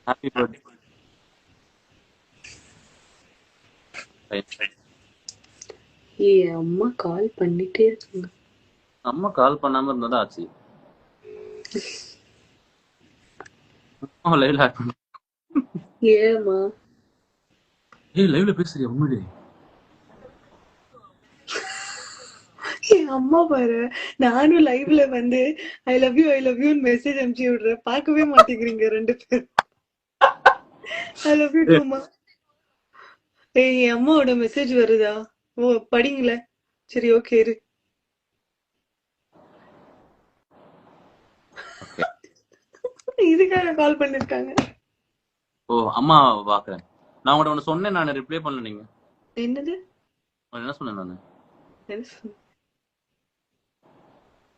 Happy birthday. ஏய் அம்மா கால் பண்ணிட்டே இருக்காங்க. அம்மா கால் பண்ணாம இருந்ததா ஆச்சு. லைவ்ல ஏமா ஏய் லைவ்ல பேசுறியா உண்மையிலே? என் அம்மா பாரு, நானும் லைவ்ல வந்து ஐ லவ் யூ மெசேஜ் அனுப்பிச்சு விடுறேன், பார்க்கவே மாட்டேங்கிறீங்க ரெண்டு பேரும். I love you டூமா. ஏய் என் அம்மாவோட மெசேஜ் வருதா? ஓ படிங்களே. சரி ஓகே இரு. இதுக்காக கால் பண்ணிருக்காங்க. ஓ அம்மா பாக்குறேன். நான் உங்கள்ட்ட ஒண்ணு சொன்னேன், நான் ரிப்ளை பண்ணல. நீங்க என்னது? என்ன சொன்னேன் நானு? என்ன சொன்ன?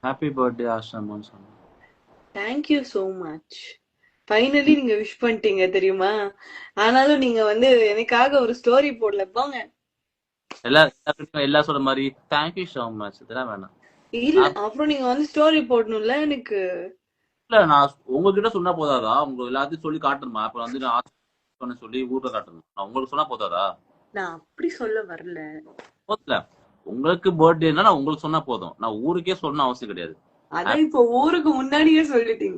ஹாப்பி பர்த்டே ஆஷாமான்னு சொன்னேன். Thank you so much. ஃபைனலி நீங்க விஷ் பண்ணிட்டீங்க தெரியுமா? ஆனாலும் நீங்க வந்து எனக்காக ஒரு ஸ்டோரி போடல போங்க. எல்லா சொல்ற மாதிரி தேங்க்யூ ஸோ மச் இதெல்லாம் வேணாம். இல்ல அப்புறம் நீங்க வந்து ஸ்டோரி போடணும்ல எனக்கு. இல்ல நான் உங்ககிட்ட சொன்னா போதாதா? உங்க எல்லாத்தையும் சொல்லி காட்டணுமா? அப்புறம் வந்து நான் சொல்லி ஊர்ல காட்டணும். நான் உங்களுக்கு சொன்னா போதாதா? நான் அப்படி சொல்ல வரல. போதுல. உங்களுக்கு பர்த்டேன்னா நான் உங்களுக்கு சொன்னா போதும். நான் ஊருக்கே சொல்லணும் அவசியம் கிடையாது. அதான் இப்போ ஊருக்கு முன்னாடியே சொல்லிட்டீங்க.